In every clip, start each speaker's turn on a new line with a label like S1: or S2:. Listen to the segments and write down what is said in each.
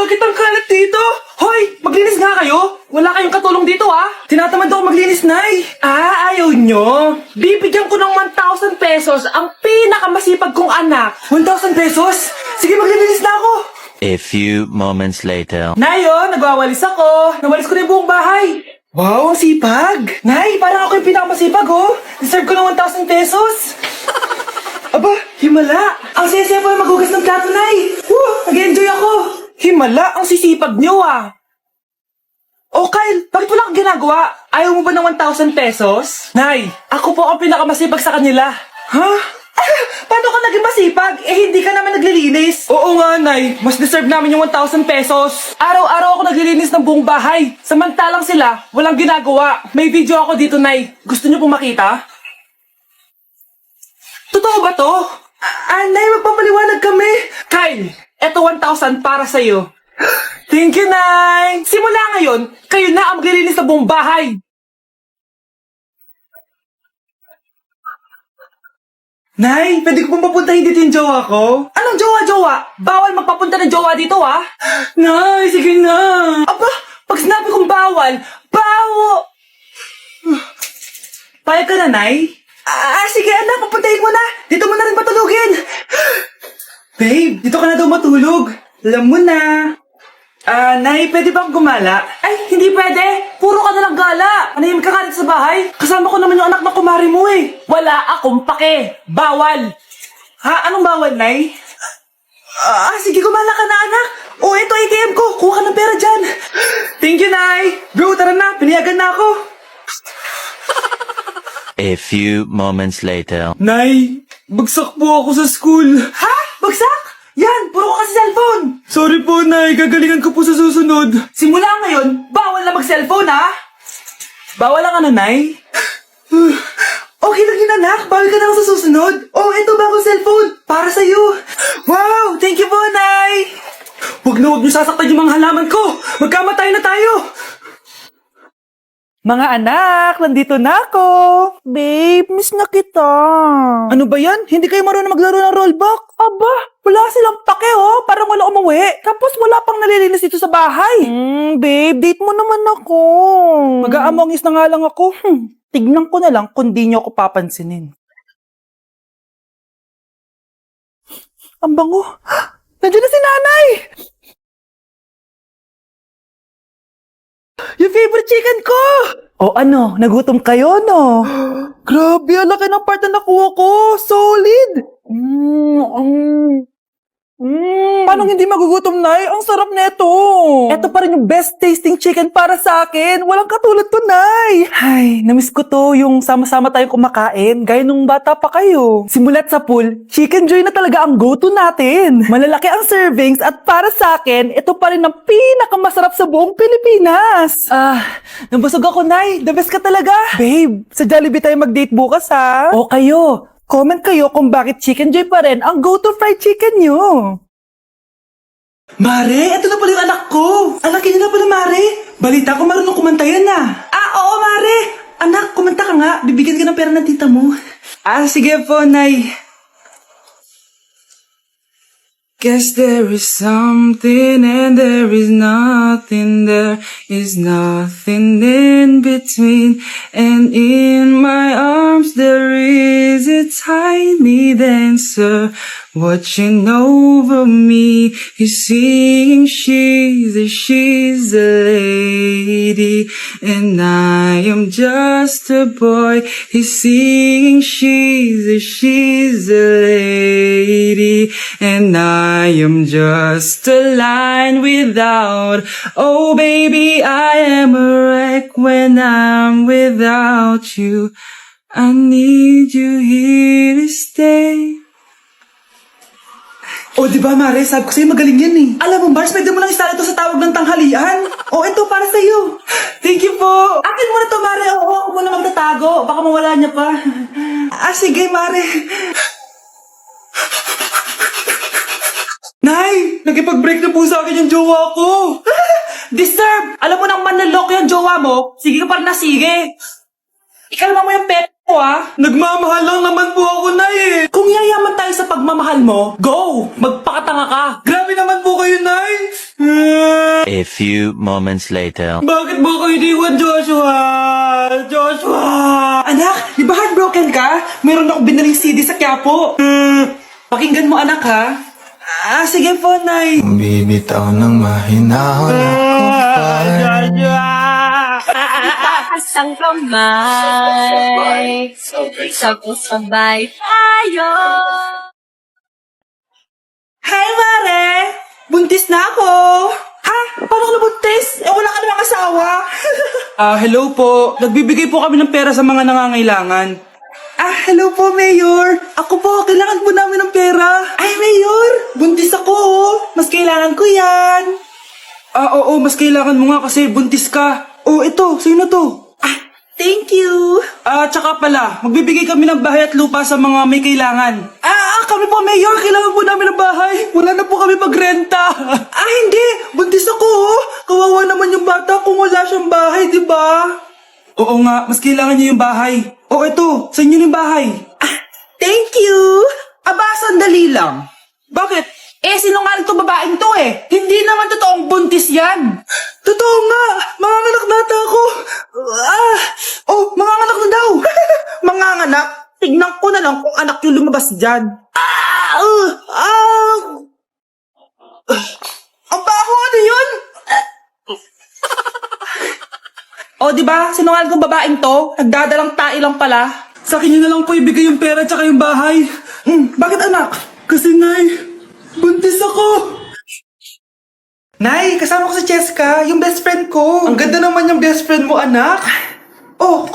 S1: Bakit ang kalat dito? Hoy, maglinis nga kayo. Wala kayong katulong dito Tinatamad ako maglinis, Nay. Ayaw nyo. Bibigyan ko ng 1,000 pesos ang pinakamasipag kong anak. 1,000 pesos? Sige, maglinis na ako.
S2: A few moments later.
S1: Nay, nagwawalis ako. Nawalis ko na yung buong bahay. Wow, ang sipag. Nay, parang ako yung pinakamasipag, Deserve ko ng 1,000 pesos. Aba, himala. Ang saya-saya pa maghugas ng plato, Nay. Nag-enjoy ako. Himala, ang sisipag nyo, Oh, Kyle, bakit wala kang ginagawa? Ayaw mo ba ng 1,000 pesos? Nay, ako po ang pinakamasipag sa kanila. Ha? Paano ka naging masipag? Hindi ka naman naglilinis. Oo nga, Nay. Mas deserve namin yung 1,000 pesos. Araw-araw ako naglilinis ng buong bahay. Samantalang sila, walang ginagawa. May video ako dito, Nay. Gusto niyo pong makita? Totoo ba to? Nay, magpapaliwanag kami. Kyle, eto 1,000 para sa'yo. Thank you, Nay. Simula ngayon, kayo na ang maglilinis ng buong bahay. Nay, pwede ko pong papuntahin dito yung jowa ko? Anong jowa-jowa? Bawal magpapunta ng jowa dito, Nay, sige na. Aba, pag sinabi kong bawal, Payag ka na, Nay? Sige anak, papuntahin mo na. Dito mo na rin matulugin. Babe, dito ka na daw matulog. Alam mo na. Nay, pwede bang gumala? Ay, hindi pwede. Puro ka nalang gala. Panahimik ka dito sa bahay. Kasama ko naman yung anak ng kumari mo Wala akong pake. Bawal. Anong bawal, Nay? Sige, gumala ka na, anak. Ito ATM ko. Kuha ka ng pera dyan. Thank you, Nay. Bro, tara na. Piniyagan na ako.
S2: A few moments later.
S1: Nay, bagsak po ako sa school. Ha? Bagsak? Yan, puro ka kasi cellphone. Sorry po, Nay. Gagalingan ko po sa susunod. Simula ngayon, bawal na mag-cellphone, Bawal lang Nay? Okay lang yun, anak. Bawal ka na sa susunod. Ito bagong cellphone. Para sa'yo. Wow, thank you po, Nay. Huwag niyo sasaktan yung mga halaman ko. Magkamatay na tayo. Mga anak, nandito na ako. Babe, miss na kita. Ano ba yan? Hindi kayo marunong maglaro ng rollback? Aba, wala silang pake Parang wala umuwi. Tapos wala pang nalilinis dito sa bahay. Babe, date mo naman ako. Mag-aamongis na nga lang ako. Tignan ko na lang kung di niyo ako papansinin. Ang bango. Nandiyan na si nanay. Yung favorite chicken ko! Ano? Nagutom kayo, no? Grabe, ang laki ng part na nakuha ko! Solid! Paano hindi magugutom, Nay? Ang sarap nito! Ito pa rin yung best tasting chicken para sa akin! Walang katulad to, Nay! Ay, namiss ko to yung sama-sama tayong kumakain, gaya nung bata pa kayo. Simulat sa pool, Chicken Joy na talaga ang go-to natin. Malalaki ang servings at para sa akin, ito pa rin ang pinakamasarap sa buong Pilipinas. Nabusog ako, Nay. The best ka talaga. Babe, sa Jollibee tayo mag-date bukas, O kayo. Comment kayo kung bakit Chicken Joy pa rin ang go-to fried chicken nyo. Mare, ito na pala yung anak ko. Anak niyo na pala, Mare. Balita ko marunong kumanta yan oo, Mare. Anak, kumanta ka nga. Bibigyan ka ng pera ng tita mo. Sige po, Nay. Guess there is something and there is nothing. There is nothing in between. And in my arms there is a tiny dancer watching over me. He's singing she's a lady and I am just a boy. He's singing she's a lady and I am just a line without. Oh baby, I am a wreck when I'm without you. I need you here to stay. Diba, Mare? Sabi ko sa'yo, magaling yan Alam mo, Mars, pwede mo lang istala ito sa tawag ng tanghalian. Ito, para sa'yo. Thank you po. Akin mo na to, Mare. Ako muna magtatago. Baka mawala niya pa. Sige, Mare. Nay, nakipag-break na po sa akin yung jowa ko. Disturb! Alam mo nang manloloko yung jowa mo, sige ka pa rin na sige. Ikalma mo yung pet mo, Nagmamahal lang naman po ako, Nay, Kung yayaman tayo sa pagmamahal mo, go! Magpakatanga ka. Grabe naman po kayo, Nay.
S2: A few moments later.
S1: Bakit mo ko iniwan, Joshua? Joshua! Anak, di ba heartbroken ka? Meron akong binaling CD sa Quiapo. Pakinggan mo, anak, ha? Sige po, Nay.
S3: Bibitaw ng mahinahon ako pa.
S4: Itaas ang kamay, sabay tayo.
S1: Hi, Mare! Buntis na ako! Ha? Paano ka nabuntis? Wala ka namang asawa. Hello po. Nagbibigay po kami ng pera sa mga nangangailangan. Hello po, Mayor. Ako po, kailangan po namin ng pera. Ay, Mayor! Buntis ako, oh. Mas kailangan ko yan. Oo, mas kailangan mo nga kasi buntis ka. Ito, sino to? Thank you. Tsaka pala, magbibigay kami ng bahay at lupa sa mga may kailangan. Kami po, Mayor. Kailangan po namin ng bahay. Wala na po kami magrenta. Hindi. Buntis ako, oh. Kawawa naman yung bata kung wala siyang bahay, di ba? Oo nga, mas kailangan niya yung bahay. Ito. Sa inyo yung bahay. Thank you. Sandali lang. Bakit? Sinungaling to babaeng to eh. Hindi naman totoong buntis yan. Totoo nga. Manganganak na ata ako. Manganganak na daw. Manganganak? Tignan ko na lang kung anak yung lumabas dyan. Ang baho, ano yun? Diba? Sinungaling kong babaeng to. Nagdadalang tae lang pala. Sa akin nyo na lang po ibigay yung pera tsaka yung bahay. Bakit anak? Kasi Nay, buntis ako. Nay, kasama ko si Cheska, yung best friend ko. Ang ganda naman yung best friend mo, anak.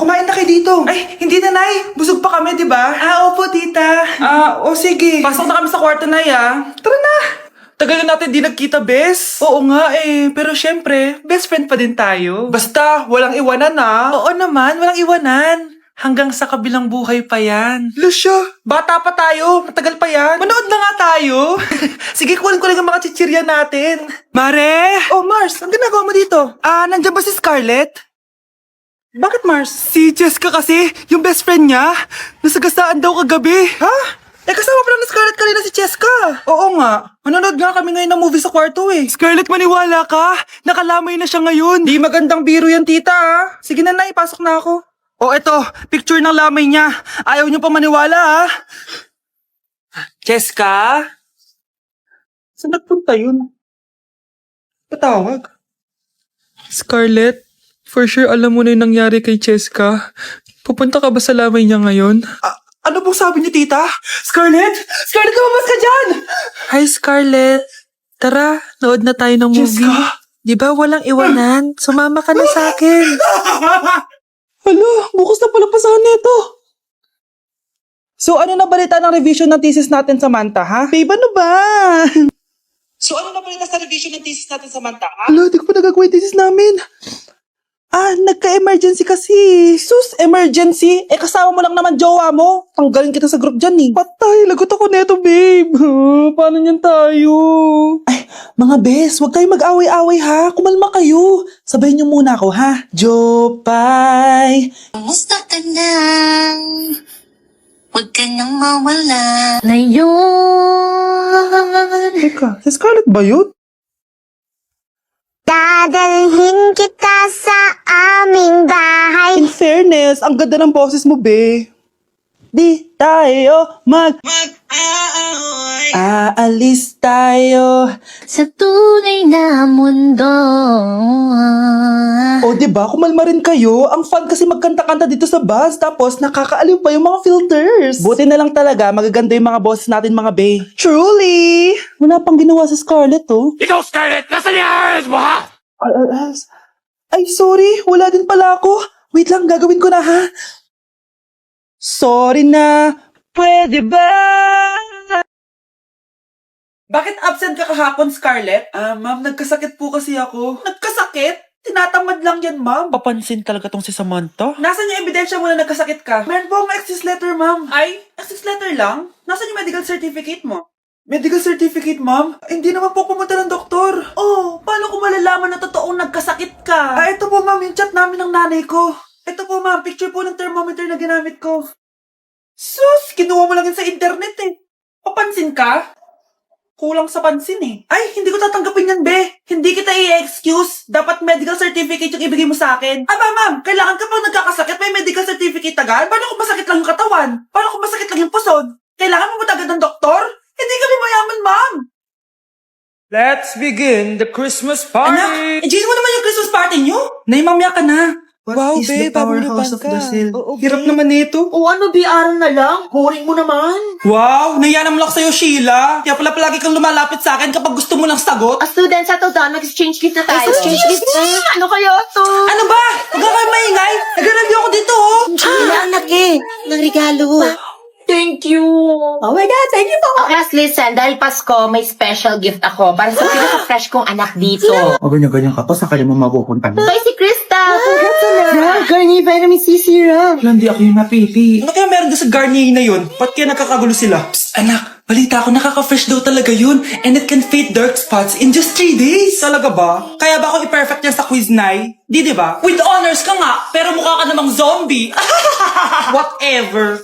S1: Kumain na kayo dito. Ay, hindi na, Nay. Busog pa kami, di ba? Opo, tita. Sige. Pasok na kami sa kwarto, Nay, Tara na. Tagal na natin di nagkita, bes. Oo nga pero syempre, best friend pa din tayo. Basta, walang iwanan Oo naman, walang iwanan. Hanggang sa kabilang buhay pa yan. Lucia, bata pa tayo. Matagal pa yan. Manood na nga tayo. Sige, kunin ko lang ang mga chichirya natin. Mare! Mars, ang ginagawa mo dito? Nandiyan ba si Scarlett? Bakit, Mars? Si Jessica kasi, yung best friend niya, nasagasaan daw kagabi. Ha? Kasama pala ni Scarlett kanina si Cheska. Oo nga. Manonood nga kami ngayon ng movie sa kwarto Scarlett, maniwala ka. Nakalamay na siya ngayon. Di magandang biro yan, tita Sige na, Nay, pasok na ako. Eto, picture ng lamay niya. Ayaw niyo pa maniwala, Cheska? Saan nagpunta yun? Patawag. Scarlett, for sure alam mo na yung nangyari kay Cheska. Pupunta ka ba sa lamay niya ngayon? Ano pong sabi niyo, tita? Scarlett? Scarlett, lumabas ka dyan! Hi, Scarlett. Tara, nood na tayo ng movie. Jessica? Di ba walang iwanan? Sumama ka na sa akin. Hala, bukas na pala pasahan nito. So, ano na balita ng revision ng thesis natin, Samantha, ha? Babe, ano ba? So, ano na balita sa revision ng thesis natin, Samantha, ha? Hala, di ko pa nagagawa yung thesis namin. Nagka-emergency kasi. Sus, emergency? Kasama mo lang naman jowa mo. Tanggalin kita sa group dyan Patay, lagot ako neto, babe. Paano niyan tayo? Ay, mga bes, huwag kayong mag-away-away ha. Kumalma kayo. Sabayin niyo muna ako ha. Jopay.
S4: Kumusta ka na? Huwag ka nang mawala. Ngayon.
S1: Teka, si Scarlett ba yun?
S5: Dadalhin kita sa aming bahay.
S1: In fairness, ang ganda ng boses mo, be. Di tayo aalis tayo.
S4: Sa tunay na mundo.
S1: Diba? Kumalma rin kayo. Ang fun kasi magkanta-kanta dito sa bus. Tapos, nakakaaliw pa yung mga filters. Buti na lang talaga, magaganda yung mga boses natin, mga be. Truly! Wala pang ginawa sa Scarlett,
S6: Ikaw, Scarlett! Nasaan yung RS mo, ha?
S1: Ay, sorry. Wala din pala ako. Wait lang, gagawin ko na, ha? Sorry na. Pwede ba? Bakit absent ka kahapon, Scarlett? Ma'am, nagkasakit po kasi ako. Nagkasakit? Tinatamad lang yan, ma'am. Papansin talaga tong si Samantha. Nasaan yung ebidensya mo na nagkasakit ka? Meron po akong excuse letter, ma'am. Ay, excuse letter lang? Nasaan yung medical certificate mo? Medical certificate, ma'am? Hindi naman po pumunta ng doktor. Paano ko malalaman na totoong nagkasakit ka? Ito po, ma'am, yung chat namin ng nanay ko. Ito po, ma'am, picture po ng thermometer na ginamit ko. Sus, kinuha mo lang yun sa internet Papansin ka? Kulang sa pansin Ay, hindi ko tatanggapin yan, be. Hindi kita i-excuse. certificate yung ibigay mo sa akin. Aba, ma'am, kailangan kapag nagkakasakit, may medical certificate agad. Paano kung masakit lang yung katawan? Paano kung masakit lang yung puson? Kailangan mo agad ng doktor? Hindi kami mayaman, ma'am.
S7: Let's begin the Christmas party!
S1: Anak, enjoy mo naman yung Christmas party nyo. Nay, mamaya ka na.
S7: Wow,
S1: is the
S7: babe,
S1: powerhouse
S7: pabuluban
S1: of
S7: ka.
S1: Brazil?
S7: Oo,
S1: Hirap
S7: babe.
S1: naman nito.
S8: O ano, biaran na lang? Boring mo naman.
S1: Wow, naiya naman ako sa'yo, Sheila. Kaya pala palagi kang lumalapit sa akin kapag gusto mo lang sagot.
S8: Student, settle down. Mag-exchange gift na tayo.
S4: Exchange gift na.
S8: Ano kaya to?
S1: Ano ba? Huwag ka kayo maingay. Nag-review ako dito, oh.
S4: Sheila, anak eh. Ng regalo.
S8: Thank you.
S4: Oh my God, thank you po.
S8: Oh, class, listen. Dahil Pasko, may special gift ako para sa pinaka-fresh kong anak dito.
S1: O ganyan-ganyan ka pa, saan ka naman mapupunta mo?
S8: Kay si Krista.
S4: Garnier Vitamin C Serum.
S1: Hindi ako yung napili. Ano kaya meron doon sa Garnier na yun? Ba't kaya nakakagulo sila? Psst, anak, balita ko nakaka-fresh daw talaga yun. And it can fade dark spots in just 3 days. Talaga ba? Kaya ba ako i-perfect yan sa quiz, Nay? Di ba? With honors ka nga, pero mukha ka namang zombie. Whatever.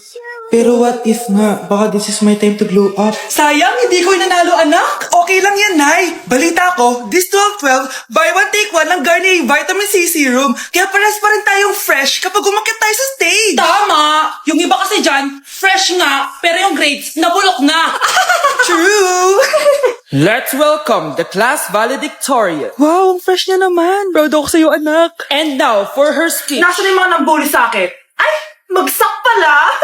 S1: Pero what if nga, baka this is my time to glow up. Sayang, hindi ko nanalo, anak. Okay lang yan, Nay. Balita ko, this 12-12, buy one take one ng Garnier Vitamin C Serum. Kaya pares pa rin tayong fresh kapag umakyat tayo sa stage. Tama! Yung iba kasi dyan, fresh nga, pero yung grades, nabulok na. True!
S7: Let's welcome the class valedictorian.
S1: Wow, ang fresh niya naman. Proud ako sa'yo, anak.
S7: And now for her speech.
S1: Nasaan yung mga nambuli sa akin? Ay, magsak pala!